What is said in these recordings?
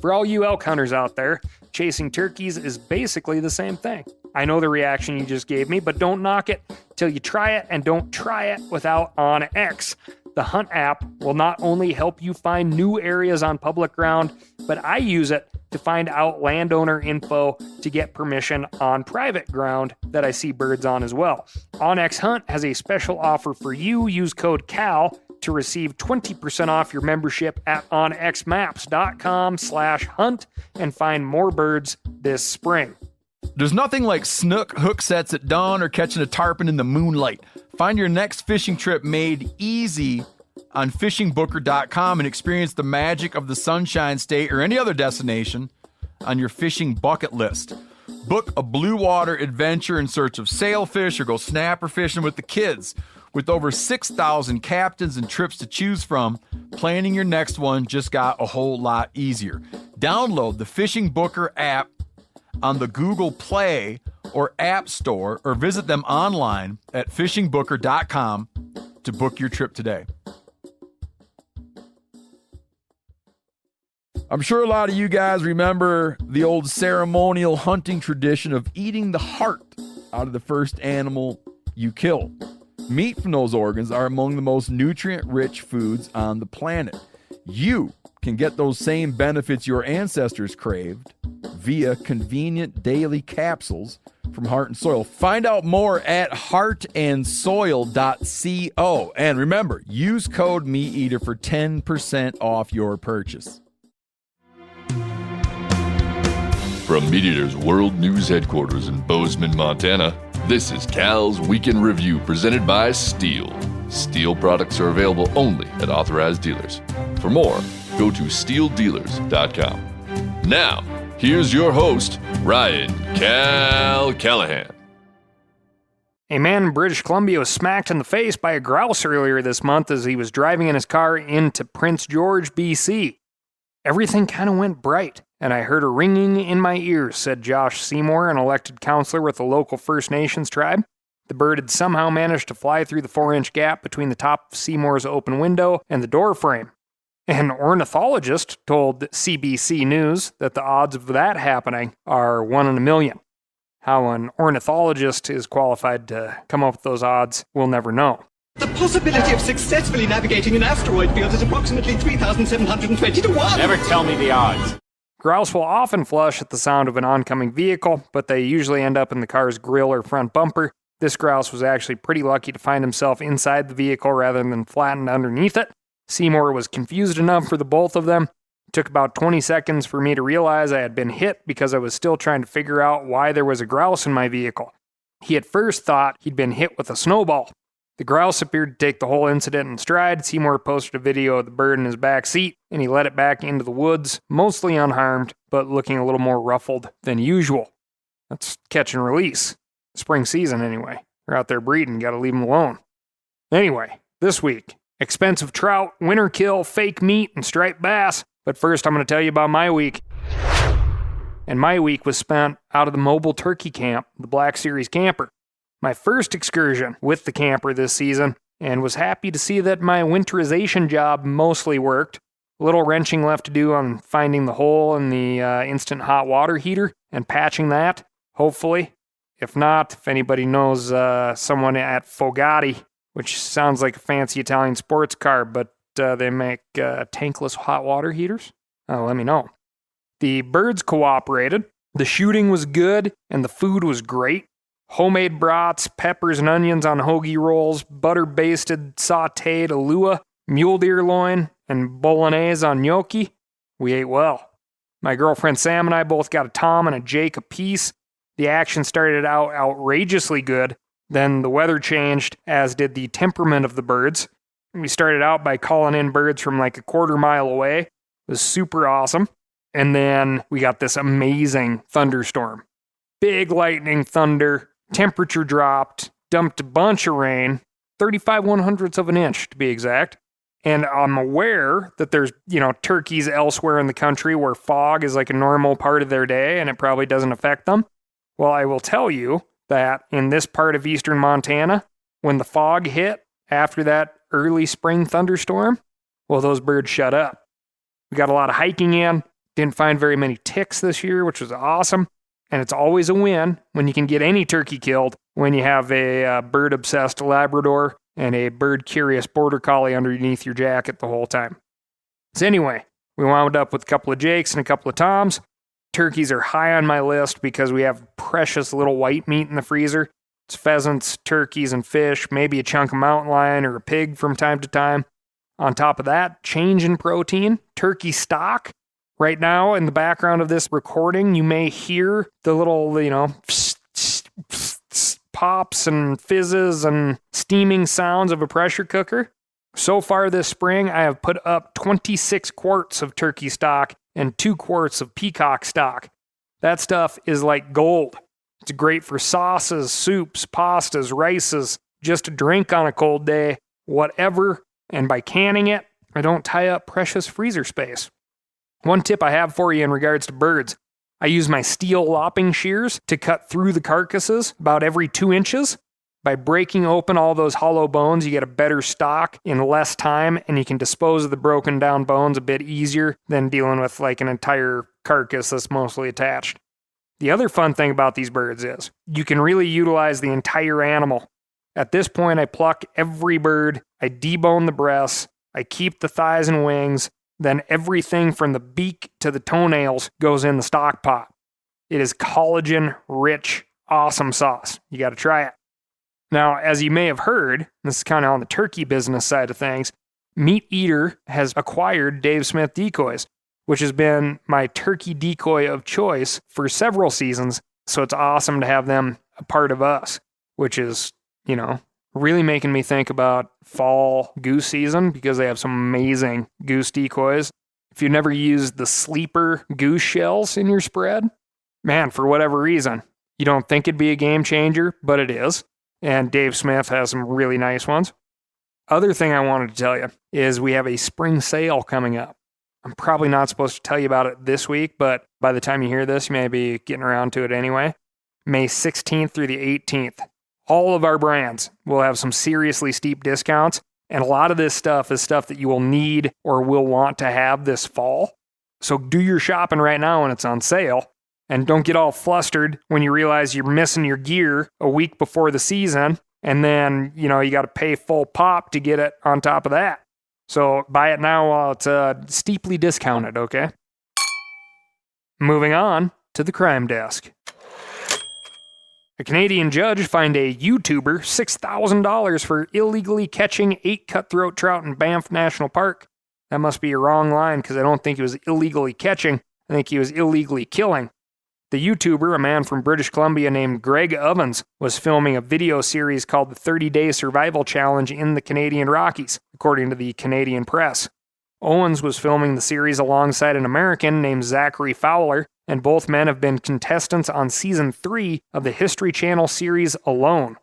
For all you elk hunters out there, chasing turkeys is basically the same thing. I know the reaction you just gave me, but don't knock it till you try it, and don't try it without OnX. The Hunt app will not only help you find new areas on public ground, but I use it to find out landowner info to get permission on private ground that I see birds on as well. OnX Hunt has a special offer for you. Use code CAL to receive 20% off your membership at onxmaps.com/hunt and find more birds this spring. There's nothing like snook hook sets at dawn or catching a tarpon in the moonlight. Find your next fishing trip made easy on fishingbooker.com and experience the magic of the Sunshine State or any other destination on your fishing bucket list. Book a blue water adventure in search of sailfish or go snapper fishing with the kids. With over 6,000 captains and trips to choose from, planning your next one just got a whole lot easier. Download the Fishing Booker app on the Google Play or App Store, or visit them online at fishingbooker.com to book your trip today. I'm sure a lot of you guys remember the old ceremonial hunting tradition of eating the heart out of the first animal you kill. Meat from those organs are among the most nutrient-rich foods on the planet. You can get those same benefits your ancestors craved via convenient daily capsules from Heart and Soil. Find out more at heartandsoil.co. And remember, use code MeatEater for 10% off your purchase. From MeatEater's World News Headquarters in Bozeman, Montana, this is Cal's Weekend Review presented by Steel. Steel products are available only at authorized dealers. For more, go to steeldealers.com. Now, here's your host, Ryan Cal Callahan. A man in British Columbia was smacked in the face by a grouse earlier this month as he was driving in his car into Prince George, BC. Everything kind of went bright, and I heard a ringing in my ears, said Josh Seymour, an elected councillor with the local First Nations tribe. The bird had somehow managed to fly through the 4-inch gap between the top of Seymour's open window and the door frame. An ornithologist told CBC News that the odds of that happening are 1 in a million. How an ornithologist is qualified to come up with those odds, we'll never know. The possibility of successfully navigating an asteroid field is approximately 3,720 to 1. Never tell me the odds. Grouse will often flush at the sound of an oncoming vehicle, but they usually end up in the car's grille or front bumper. This grouse was actually pretty lucky to find himself inside the vehicle rather than flattened underneath it. Seymour was confused enough for the both of them. It took about 20 seconds for me to realize I had been hit because I was still trying to figure out why there was a grouse in my vehicle. He at first thought he'd been hit with a snowball. The grouse appeared to take the whole incident in stride. Seymour posted a video of the bird in his back seat, and he let it back into the woods, mostly unharmed, but looking a little more ruffled than usual. That's catch and release. Spring season, anyway. They're out there breeding, gotta leave them alone. Anyway, this week, expensive trout, winter kill, fake meat, and striped bass. But first, I'm going to tell you about my week. And my week was spent out of the mobile turkey camp, the Black Series camper. My first excursion with the camper this season, and was happy to see that my winterization job mostly worked. A little wrenching left to do on finding the hole in the instant hot water heater and patching that, hopefully. If not, if anybody knows someone at Fogatti, which sounds like a fancy Italian sports car, but they make tankless hot water heaters, let me know. The birds cooperated, the shooting was good, and the food was great. Homemade brats, peppers and onions on hoagie rolls, butter-basted sautéed alua, mule deer loin, and bolognese on gnocchi. We ate well. My girlfriend Sam and I both got a Tom and a Jake apiece. The action started out outrageously good. Then the weather changed, as did the temperament of the birds. We started out by calling in birds from like a quarter mile away. It was super awesome. And then we got this amazing thunderstorm. Big lightning, thunder, temperature dropped, dumped a bunch of rain, 35/100ths of an inch to be exact. And I'm aware that there's, turkeys elsewhere in the country where fog is like a normal part of their day and it probably doesn't affect them. Well, I will tell you that in this part of eastern Montana, when the fog hit after that early spring thunderstorm, well, those birds shut up. We got a lot of hiking in, Didn't find very many ticks this year, which was awesome. And it's always a win when you can get any turkey killed when you have a bird-obsessed Labrador and a bird-curious Border Collie underneath your jacket the whole time. So anyway, we wound up with a couple of Jakes and a couple of Toms. Turkeys are high on my list because we have precious little white meat in the freezer. It's pheasants, turkeys, and fish, maybe a chunk of mountain lion or a pig from time to time. On top of that, change in protein, turkey stock. Right now, in the background of this recording, you may hear the little, pops and fizzes and steaming sounds of a pressure cooker. So far this spring, I have put up 26 quarts of turkey stock and 2 quarts of peacock stock. That stuff is like gold. It's great for sauces, soups, pastas, rices, just to drink on a cold day, whatever. And by canning it, I don't tie up precious freezer space. One tip I have for you in regards to birds. I use my steel lopping shears to cut through the carcasses about every 2 inches. By breaking open all those hollow bones, you get a better stock in less time, and you can dispose of the broken down bones a bit easier than dealing with like an entire carcass that's mostly attached. The other fun thing about these birds is you can really utilize the entire animal. At this point, I pluck every bird, I debone the breasts, I keep the thighs and wings, then everything from the beak to the toenails goes in the stock pot. It is collagen-rich, awesome sauce. You got to try it. Now, as you may have heard, this is kind of on the turkey business side of things, Meat Eater has acquired Dave Smith decoys, which has been my turkey decoy of choice for several seasons, so it's awesome to have them a part of us, which is, really making me think about fall goose season because they have some amazing goose decoys. If you've never used the sleeper goose shells in your spread, man, for whatever reason, you don't think it'd be a game changer, but it is. And Dave Smith has some really nice ones. Other thing I wanted to tell you is we have a spring sale coming up. I'm probably not supposed to tell you about it this week, but by the time you hear this, you may be getting around to it anyway. May 16th through the 18th. All of our brands will have some seriously steep discounts, and a lot of this stuff is stuff that you will need or will want to have this fall. So do your shopping right now when it's on sale, and don't get all flustered when you realize you're missing your gear a week before the season, and then, you got to pay full pop to get it on top of that. So buy it now while it's steeply discounted, okay? Moving on to the crime desk. A Canadian judge fined a YouTuber $6,000 for illegally catching 8 cutthroat trout in Banff National Park. That must be a wrong line because I don't think he was illegally catching. I think he was illegally killing. The YouTuber, a man from British Columbia named Greg Ovens, was filming a video series called the 30-Day Survival Challenge in the Canadian Rockies, according to the Canadian press. Owens was filming the series alongside an American named Zachary Fowler, and both men have been contestants on Season 3 of the History Channel series Alone.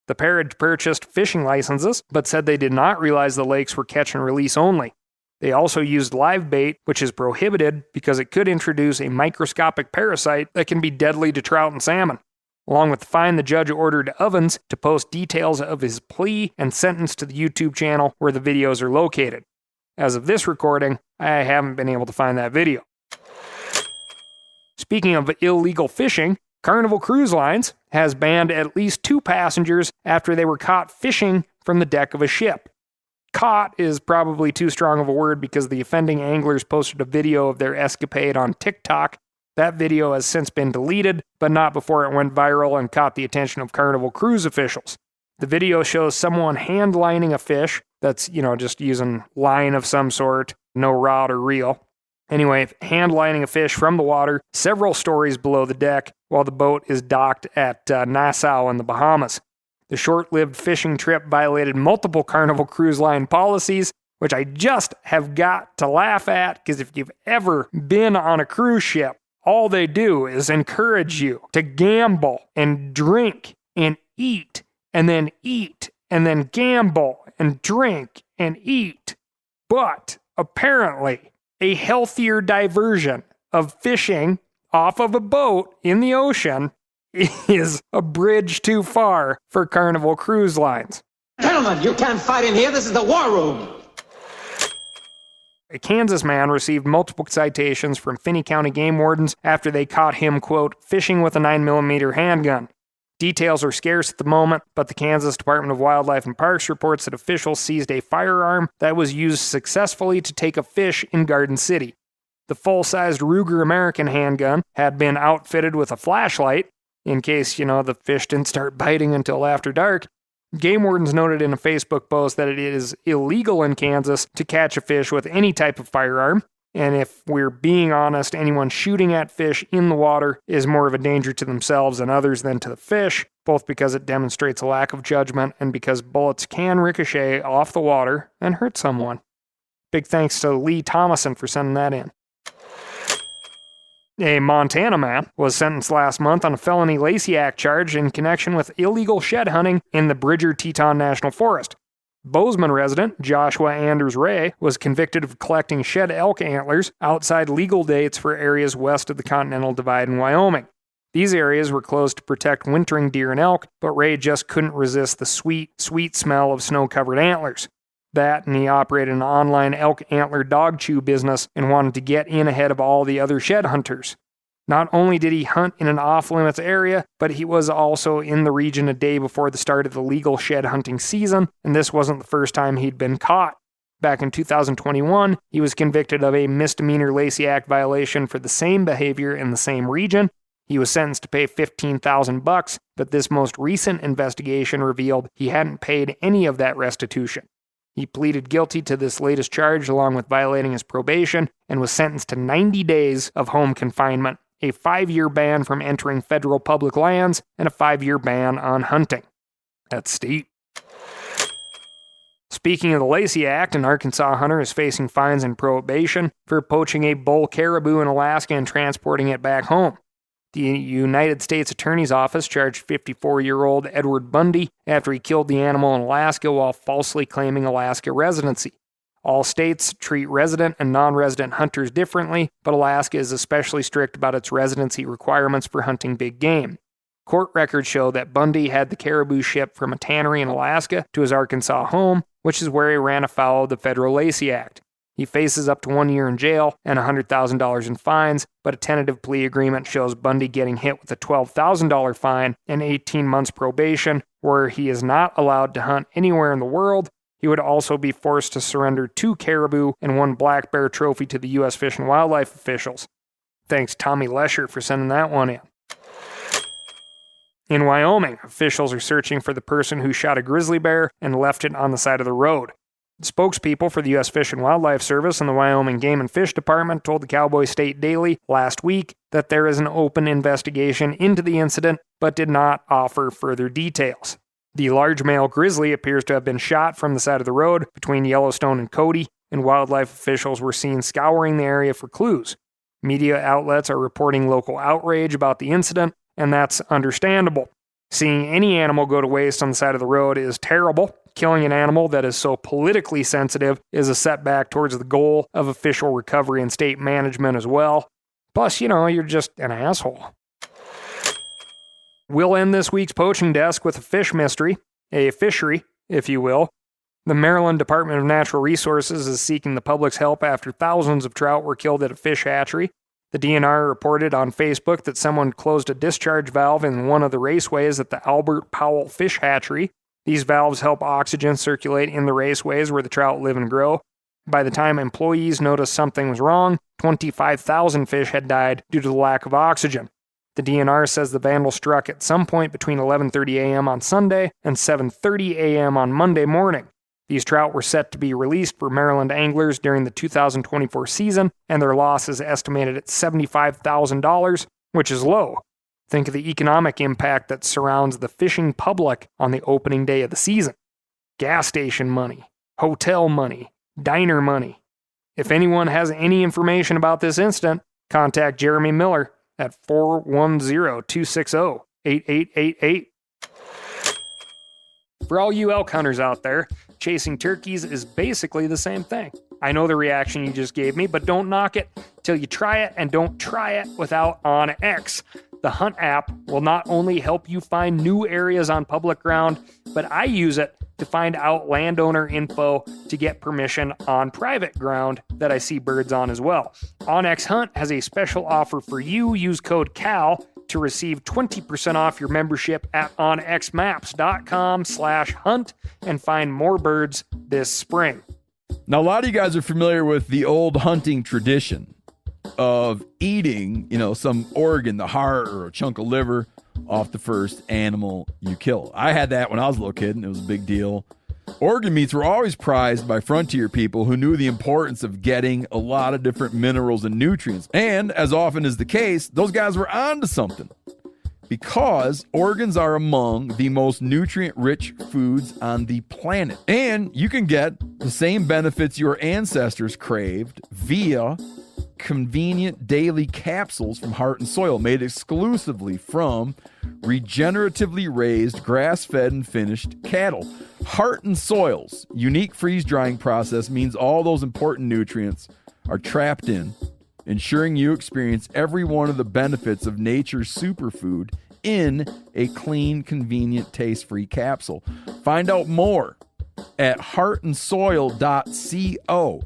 The pair had purchased fishing licenses, but said they did not realize the lakes were catch and release only. They also used live bait, which is prohibited because it could introduce a microscopic parasite that can be deadly to trout and salmon. Along with the fine, the judge ordered Ovens to post details of his plea and sentence to the YouTube channel where the videos are located. As of this recording, I haven't been able to find that video. Speaking of illegal fishing, Carnival Cruise Lines has banned at least 2 passengers after they were caught fishing from the deck of a ship. Caught is probably too strong of a word because the offending anglers posted a video of their escapade on TikTok. That video has since been deleted, but not before it went viral and caught the attention of Carnival Cruise officials. The video shows someone hand lining a fish that's, just using line of some sort, no rod or reel. Anyway, hand lining a fish from the water several stories below the deck while the boat is docked at Nassau in the Bahamas. The short-lived fishing trip violated multiple Carnival Cruise Line policies, which I just have got to laugh at because if you've ever been on a cruise ship, all they do is encourage you to gamble and drink and eat and then gamble and drink and eat. But apparently, a healthier diversion of fishing off of a boat in the ocean is a bridge too far for Carnival Cruise Lines. Gentlemen, you can't fight in here. This is the war room. A Kansas man received multiple citations from Finney County game wardens after they caught him, quote, fishing with a 9mm handgun. Details are scarce at the moment, but the Kansas Department of Wildlife and Parks reports that officials seized a firearm that was used successfully to take a fish in Garden City. The full-sized Ruger American handgun had been outfitted with a flashlight, in case, the fish didn't start biting until after dark. Game wardens noted in a Facebook post that it is illegal in Kansas to catch a fish with any type of firearm, and if we're being honest, anyone shooting at fish in the water is more of a danger to themselves and others than to the fish, both because it demonstrates a lack of judgment and because bullets can ricochet off the water and hurt someone. Big thanks to Lee Thomason for sending that in. A Montana man was sentenced last month on a felony Lacey Act charge in connection with illegal shed hunting in the Bridger-Teton National Forest. Bozeman resident Joshua Anders Ray was convicted of collecting shed elk antlers outside legal dates for areas west of the Continental Divide in Wyoming. These areas were closed to protect wintering deer and elk, but Ray just couldn't resist the sweet, sweet smell of snow-covered antlers. That, and he operated an online elk antler dog chew business and wanted to get in ahead of all the other shed hunters. Not only did he hunt in an off-limits area, but he was also in the region a day before the start of the legal shed hunting season, and this wasn't the first time he'd been caught. Back in 2021, he was convicted of a misdemeanor Lacey Act violation for the same behavior in the same region. He was sentenced to pay $15,000, but this most recent investigation revealed he hadn't paid any of that restitution. He pleaded guilty to this latest charge along with violating his probation and was sentenced to 90 days of home confinement, a 5-year ban from entering federal public lands, and a 5-year ban on hunting. That's steep. Speaking of the Lacey Act, an Arkansas hunter is facing fines and probation for poaching a bull caribou in Alaska and transporting it back home. The United States Attorney's Office charged 54-year-old Edward Bundy after he killed the animal in Alaska while falsely claiming Alaska residency. All states treat resident and non-resident hunters differently, but Alaska is especially strict about its residency requirements for hunting big game. Court records show that Bundy had the caribou shipped from a tannery in Alaska to his Arkansas home, which is where he ran afoul of the federal Lacey Act. He faces up to 1 year in jail and $100,000 in fines, but a tentative plea agreement shows Bundy getting hit with a $12,000 fine and 18 months probation, where he is not allowed to hunt anywhere in the world. He would also be forced to surrender 2 caribou and 1 black bear trophy to the U.S. Fish and Wildlife officials. Thanks Tommy Lesher for sending that one in. In Wyoming, officials are searching for the person who shot a grizzly bear and left it on the side of the road. Spokespeople for the U.S. Fish and Wildlife Service and the Wyoming Game and Fish Department told the Cowboy State Daily last week that there is an open investigation into the incident, but did not offer further details. The large male grizzly appears to have been shot from the side of the road between Yellowstone and Cody, and wildlife officials were seen scouring the area for clues. Media outlets are reporting local outrage about the incident, and that's understandable. Seeing any animal go to waste on the side of the road is terrible. Killing an animal that is so politically sensitive is a setback towards the goal of official recovery and state management as well. Plus, you're just an asshole. We'll end this week's poaching desk with a fish mystery, a fishery, if you will. The Maryland Department of Natural Resources is seeking the public's help after thousands of trout were killed at a fish hatchery. The DNR reported on Facebook that someone closed a discharge valve in one of the raceways at the Albert Powell Fish Hatchery. These valves help oxygen circulate in the raceways where the trout live and grow. By the time employees noticed something was wrong, 25,000 fish had died due to the lack of oxygen. The DNR says the vandal struck at some point between 11:30 a.m. on Sunday and 7:30 a.m. on Monday morning. These trout were set to be released for Maryland anglers during the 2024 season, and their loss is estimated at $75,000, which is low. Think of the economic impact that surrounds the fishing public on the opening day of the season. Gas station money, hotel money, diner money. If anyone has any information about this incident, contact Jeremy Miller at 410-260-8888. For all you elk hunters out there, chasing turkeys is basically the same thing. I know the reaction you just gave me, but don't knock it till you try it, and don't try it without On X. The Hunt app will not only help you find new areas on public ground, but I use it to find out landowner info to get permission on private ground that I see birds on as well. OnX Hunt has a special offer for you. Use code CAL to receive 20% off your membership at onxmaps.com/hunt and find more birds this spring. Now, a lot of you guys are familiar with the old hunting tradition of eating, some organ, the heart or a chunk of liver off the first animal you kill. I had that when I was a little kid, and it was a big deal. Organ meats were always prized by frontier people who knew the importance of getting a lot of different minerals and nutrients. And as often is the case, those guys were onto something, because organs are among the most nutrient-rich foods on the planet. And you can get the same benefits your ancestors craved via convenient daily capsules from Heart and Soil, made exclusively from regeneratively raised, grass-fed, and finished cattle. Heart and Soil's unique freeze-drying process means all those important nutrients are trapped in, ensuring you experience every one of the benefits of nature's superfood in a clean, convenient, taste-free capsule. Find out more at heartandsoil.co.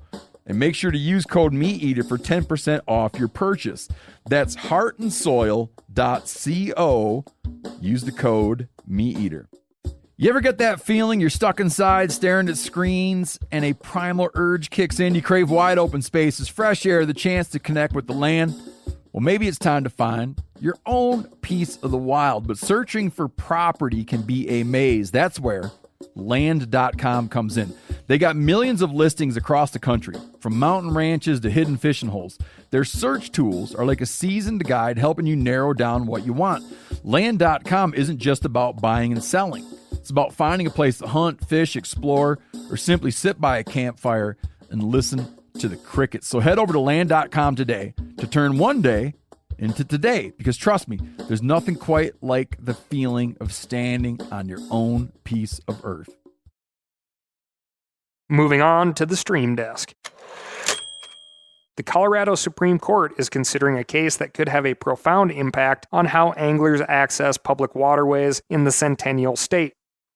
And make sure to use code MeatEater for 10% off your purchase. That's heartandsoil.co. Use the code MeatEater. You ever get that feeling you're stuck inside staring at screens and a primal urge kicks in? You crave wide open spaces, fresh air, the chance to connect with the land? Well, maybe it's time to find your own piece of the wild. But searching for property can be a maze. That's where Land.com comes in. They got millions of listings across the country, from mountain ranches to hidden fishing holes. Their search tools are like a seasoned guide helping you narrow down what you want. Land.com isn't just about buying and selling. It's about finding a place to hunt, fish, explore, or simply sit by a campfire and listen to the crickets. So head over to Land.com today to turn one day into today, because trust me, there's nothing quite like the feeling of standing on your own piece of earth. Moving on to the stream desk. The Colorado Supreme Court is considering a case that could have a profound impact on how anglers access public waterways in the Centennial State.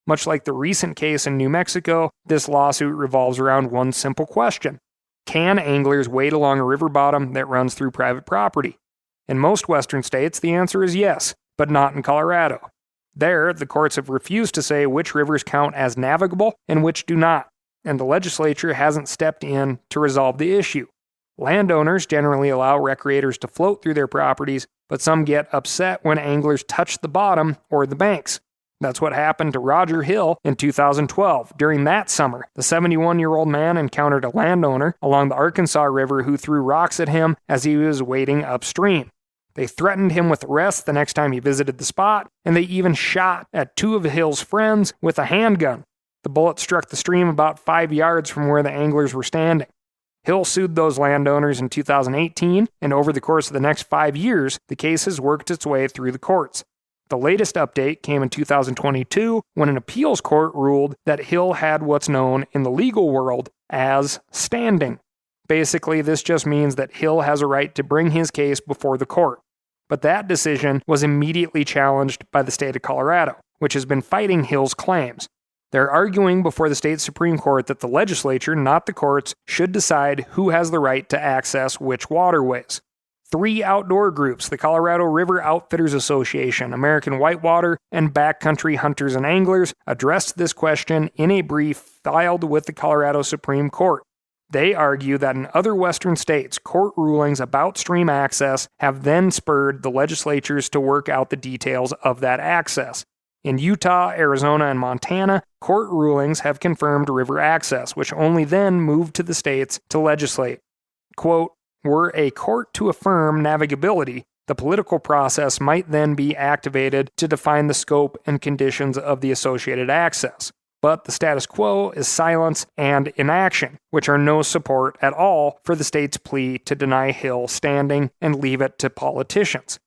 Much like the recent case in New Mexico, this lawsuit revolves around one simple question: can anglers wade along a river bottom that runs through private property? In most Western states, the answer is yes, but not in Colorado. There, the courts have refused to say which rivers count as navigable and which do not, and the legislature hasn't stepped in to resolve the issue. Landowners generally allow recreators to float through their properties, but some get upset when anglers touch the bottom or the banks. That's what happened to Roger Hill in 2012. During that summer, the 71-year-old man encountered a landowner along the Arkansas River who threw rocks at him as he was wading upstream. They threatened him with arrest the next time he visited the spot, and they even shot at two of Hill's friends with a handgun. The bullet struck the stream about 5 yards from where the anglers were standing. Hill sued those landowners in 2018, and over the course of the next 5 years, the case has worked its way through the courts. The latest update came in 2022 when an appeals court ruled that Hill had what's known in the legal world as standing. Basically, this just means that Hill has a right to bring his case before the court. But that decision was immediately challenged by the state of Colorado, which has been fighting Hill's claims. They're arguing before the state Supreme Court that the legislature, not the courts, should decide who has the right to access which waterways. 3 outdoor groups, the Colorado River Outfitters Association, American Whitewater, and Backcountry Hunters and Anglers, addressed this question in a brief filed with the Colorado Supreme Court. They argue that in other western states, court rulings about stream access have then spurred the legislatures to work out the details of that access. In Utah, Arizona, and Montana, court rulings have confirmed river access, which only then moved to the states to legislate. Quote, were a court to affirm navigability, the political process might then be activated to define the scope and conditions of the associated access. But the status quo is silence and inaction, which are no support at all for the state's plea to deny Hill standing and leave it to politicians.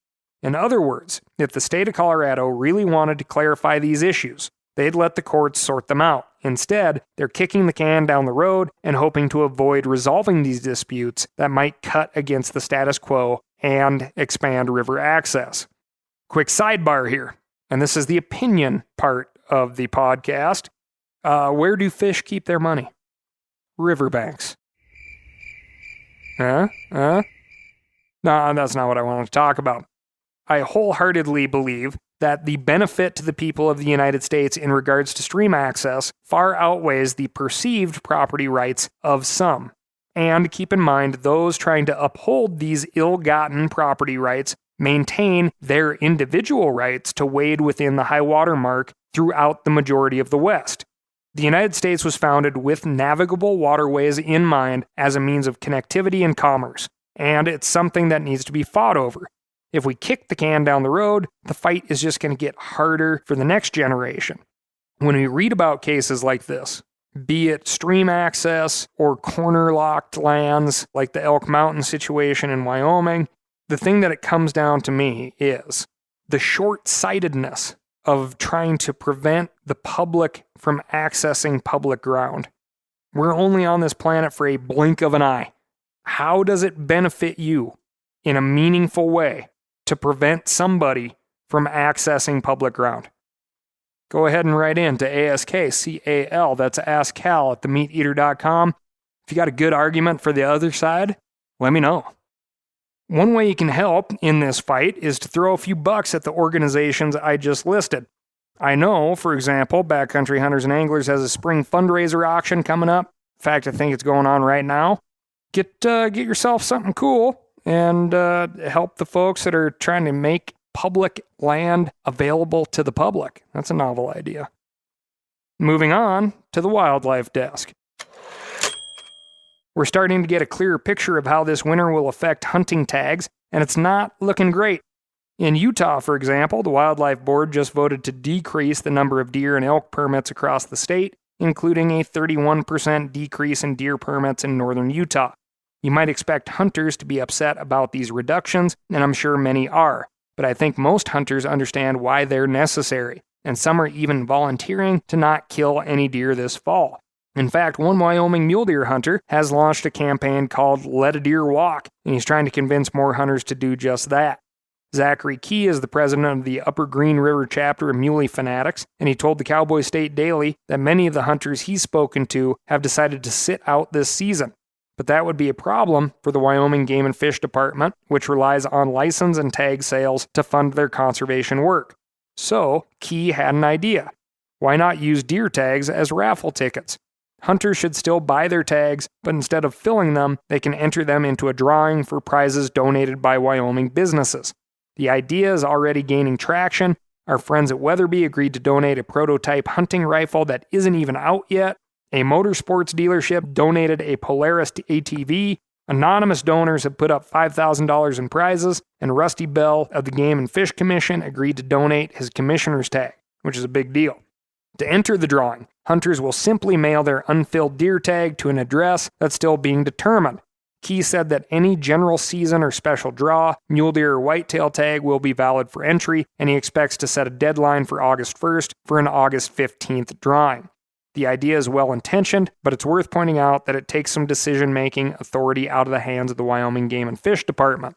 In other words, if the state of Colorado really wanted to clarify these issues, they'd let the courts sort them out. Instead, they're kicking the can down the road and hoping to avoid resolving these disputes that might cut against the status quo and expand river access. Quick sidebar here, and this is the opinion part of the podcast. Where do fish keep their money? Riverbanks. No, that's not what I wanted to talk about. I wholeheartedly believe that the benefit to the people of the United States in regards to stream access far outweighs the perceived property rights of some. And keep in mind, those trying to uphold these ill-gotten property rights maintain their individual rights to wade within the high water mark throughout the majority of the West. The United States was founded with navigable waterways in mind as a means of connectivity and commerce, and it's something that needs to be fought over. If we kick the can down the road, the fight is just going to get harder for the next generation. When we read about cases like this, be it stream access or corner-locked lands like the Elk Mountain situation in Wyoming, the thing that it comes down to me is the short-sightedness of trying to prevent the public from accessing public ground. We're only on this planet for a blink of an eye. How does it benefit you in a meaningful way to prevent somebody from accessing public ground? Go ahead and write in to ASKCAL, that's AskCal at themeateater.com. If you got a good argument for the other side, let me know. One way you can help in this fight is to throw a few bucks at the organizations I just listed. I know, for example, Backcountry Hunters and Anglers has a spring fundraiser auction coming up. In fact, I think it's going on right now. Get yourself something cool and help the folks that are trying to make public land available to the public. That's a novel idea. Moving on to the wildlife desk. We're starting to get a clearer picture of how this winter will affect hunting tags, and it's not looking great. In Utah, for example, the Wildlife Board just voted to decrease the number of deer and elk permits across the state, including a 31% decrease in deer permits in northern Utah. You might expect hunters to be upset about these reductions, and I'm sure many are, but I think most hunters understand why they're necessary, and some are even volunteering to not kill any deer this fall. In fact, one Wyoming mule deer hunter has launched a campaign called Let a Deer Walk, and he's trying to convince more hunters to do just that. Zachary Key is the president of the Upper Green River chapter of Muley Fanatics, and he told the Cowboy State Daily that many of the hunters he's spoken to have decided to sit out this season. But that would be a problem for the Wyoming Game and Fish Department, which relies on license and tag sales to fund their conservation work. So, Key had an idea. Why not use deer tags as raffle tickets? Hunters should still buy their tags, but instead of filling them, they can enter them into a drawing for prizes donated by Wyoming businesses. The idea is already gaining traction. Our friends at Weatherby agreed to donate a prototype hunting rifle that isn't even out yet. A motorsports dealership donated a Polaris ATV. Anonymous donors have put up $5,000 in prizes, and Rusty Bell of the Game and Fish Commission agreed to donate his commissioner's tag, which is a big deal. To enter the drawing, hunters will simply mail their unfilled deer tag to an address that's still being determined. Key said that any general season or special draw, mule deer or whitetail tag will be valid for entry, and he expects to set a deadline for August 1st for an August 15th drawing. The idea is well-intentioned, but it's worth pointing out that it takes some decision-making authority out of the hands of the Wyoming Game and Fish Department.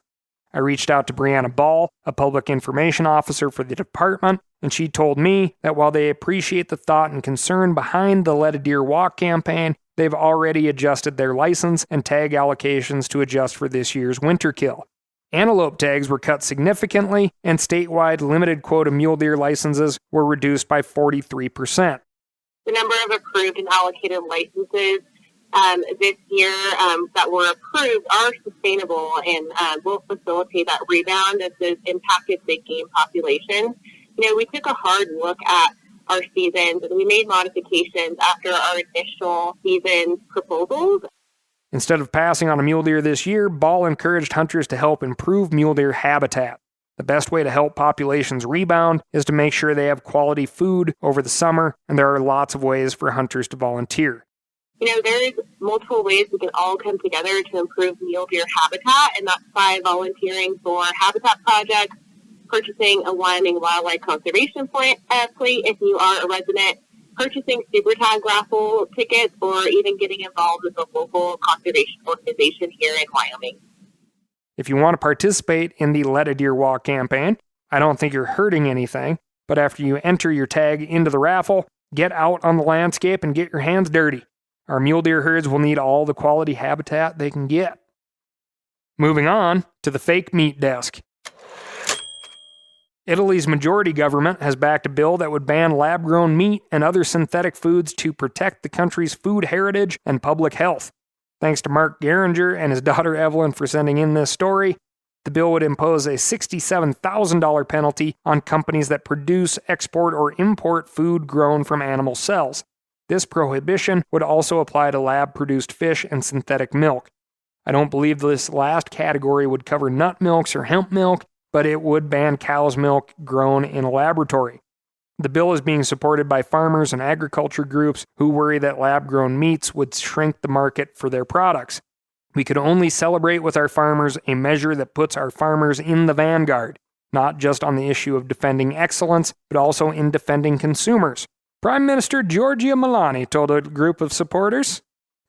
I reached out to Brianna Ball, a public information officer for the department, and she told me that while they appreciate the thought and concern behind the Let a Deer Walk campaign, they've already adjusted their license and tag allocations to adjust for this year's winter kill. Antelope tags were cut significantly, and statewide limited quota mule deer licenses were reduced by 43%. The number of approved and allocated licenses this year that were approved are sustainable and will facilitate that rebound as those impacted big game populations. You know, we took a hard look at our seasons and we made modifications after our initial season proposals. Instead of passing on a mule deer this year, Ball encouraged hunters to help improve mule deer habitat. The best way to help populations rebound is to make sure they have quality food over the summer, and there are lots of ways for hunters to volunteer. You know, there's multiple ways we can all come together to improve mule deer habitat, and that's by volunteering for habitat projects, purchasing a Wyoming Wildlife Conservation plate if you are a resident, purchasing super tag raffle tickets, or even getting involved with a local conservation organization here in Wyoming. If you want to participate in the Let a Deer Walk campaign, I don't think you're hurting anything, but after you enter your tag into the raffle, get out on the landscape and get your hands dirty. Our mule deer herds will need all the quality habitat they can get. Moving on to the fake meat desk. Italy's majority government has backed a bill that would ban lab-grown meat and other synthetic foods to protect the country's food heritage and public health. Thanks to Mark Geringer and his daughter Evelyn for sending in this story, the bill would impose a $67,000 penalty on companies that produce, export, or import food grown from animal cells. This prohibition would also apply to lab-produced fish and synthetic milk. I don't believe this last category would cover nut milks or hemp milk, but it would ban cow's milk grown in a laboratory. The bill is being supported by farmers and agriculture groups who worry that lab-grown meats would shrink the market for their products. We could only celebrate with our farmers a measure that puts our farmers in the vanguard, not just on the issue of defending excellence, but also in defending consumers. Prime Minister Giorgia Meloni told a group of supporters.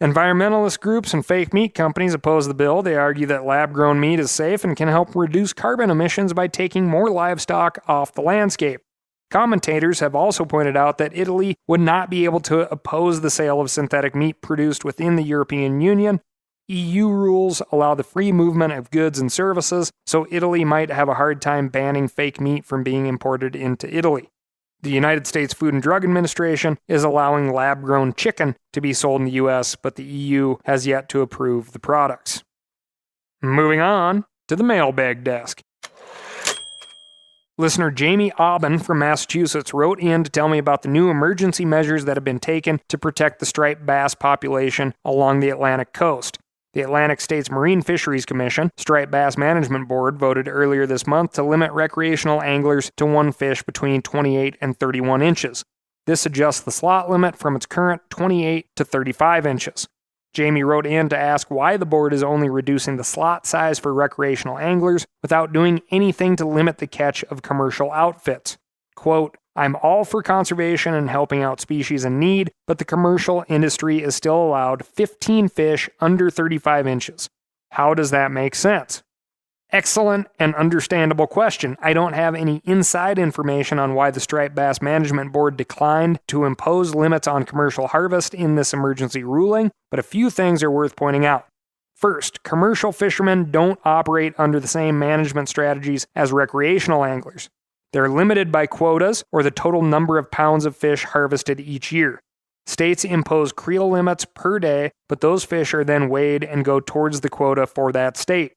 Environmentalist groups and fake meat companies oppose the bill. They argue that lab-grown meat is safe and can help reduce carbon emissions by taking more livestock off the landscape. Commentators have also pointed out that Italy would not be able to oppose the sale of synthetic meat produced within the European Union. EU rules allow the free movement of goods and services, so Italy might have a hard time banning fake meat from being imported into Italy. The United States Food and Drug Administration is allowing lab-grown chicken to be sold in the U.S., but the EU has yet to approve the products. Moving on to the mailbag desk. Listener Jamie Aubin from Massachusetts wrote in to tell me about the new emergency measures that have been taken to protect the striped bass population along the Atlantic coast. The Atlantic States Marine Fisheries Commission, Striped Bass Management Board, voted earlier this month to limit recreational anglers to one fish between 28 and 31 inches. This adjusts the slot limit from its current 28 to 35 inches. Jamie wrote in to ask why the board is only reducing the slot size for recreational anglers without doing anything to limit the catch of commercial outfits. Quote, I'm all for conservation and helping out species in need, but the commercial industry is still allowed 15 fish under 35 inches. How does that make sense? Excellent and understandable question. I don't have any inside information on why the Striped Bass Management Board declined to impose limits on commercial harvest in this emergency ruling, but a few things are worth pointing out. First, commercial fishermen don't operate under the same management strategies as recreational anglers. They're limited by quotas or the total number of pounds of fish harvested each year. States impose creel limits per day, but those fish are then weighed and go towards the quota for that state.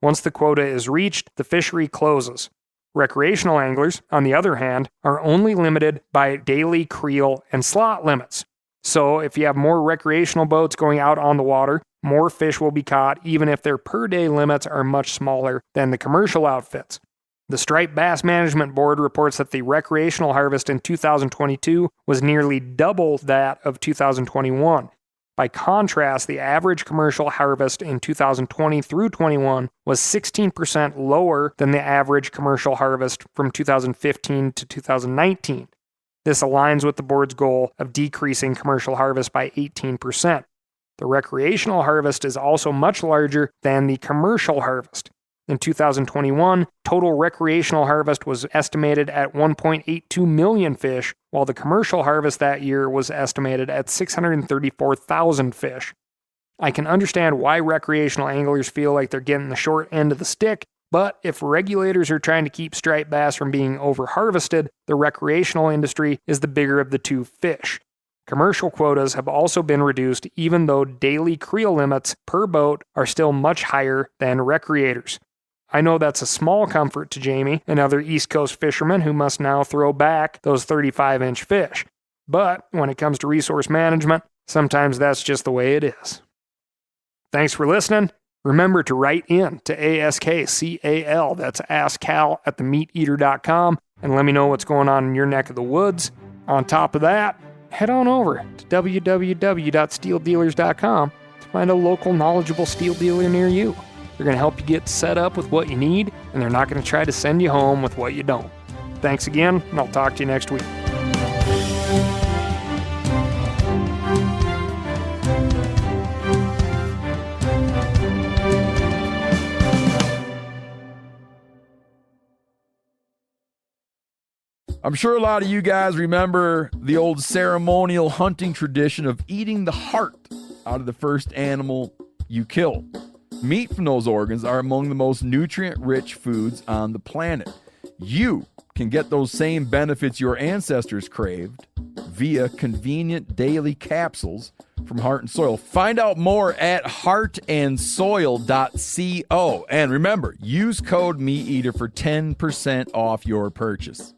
Once the quota is reached, the fishery closes. Recreational anglers, on the other hand, are only limited by daily creel and slot limits. So if you have more recreational boats going out on the water, more fish will be caught even if their per-day limits are much smaller than the commercial outfits. The Striped Bass Management Board reports that the recreational harvest in 2022 was nearly double that of 2021. By contrast, the average commercial harvest in 2020 through 21 was 16% lower than the average commercial harvest from 2015 to 2019. This aligns with the board's goal of decreasing commercial harvest by 18%. The recreational harvest is also much larger than the commercial harvest. In 2021, total recreational harvest was estimated at 1.82 million fish, while the commercial harvest that year was estimated at 634,000 fish. I can understand why recreational anglers feel like they're getting the short end of the stick, but if regulators are trying to keep striped bass from being over-harvested, the recreational industry is the bigger of the two fish. Commercial quotas have also been reduced even though daily creel limits per boat are still much higher than recreators. I know that's a small comfort to Jamie and other East Coast fishermen who must now throw back those 35-inch fish. But when it comes to resource management, sometimes that's just the way it is. Thanks for listening. Remember to write in to ASKCAL, that's askcal@themeateater.com, and let me know what's going on in your neck of the woods. On top of that, head on over to www.steeldealers.com to find a local knowledgeable steel dealer near you. They're going to help you get set up with what you need, and they're not going to try to send you home with what you don't. Thanks again, and I'll talk to you next week. I'm sure a lot of you guys remember the old ceremonial hunting tradition of eating the heart out of the first animal you kill. Meat from those organs are among the most nutrient-rich foods on the planet. You can get those same benefits your ancestors craved via convenient daily capsules from Heart and Soil. Find out more at heartandsoil.co. And remember, use code MeatEater for 10% off your purchase.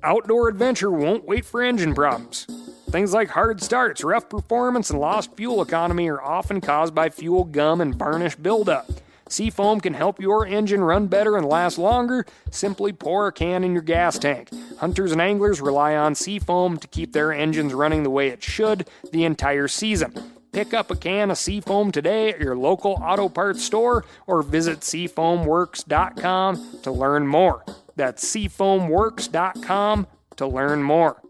Outdoor adventure won't wait for engine problems. Things like hard starts, rough performance, and lost fuel economy are often caused by fuel gum and varnish buildup. Seafoam can help your engine run better and last longer. Simply pour a can in your gas tank. Hunters and anglers rely on Seafoam to keep their engines running the way it should the entire season. Pick up a can of Seafoam today at your local auto parts store or visit seafoamworks.com to learn more. That's seafoamworks.com to learn more.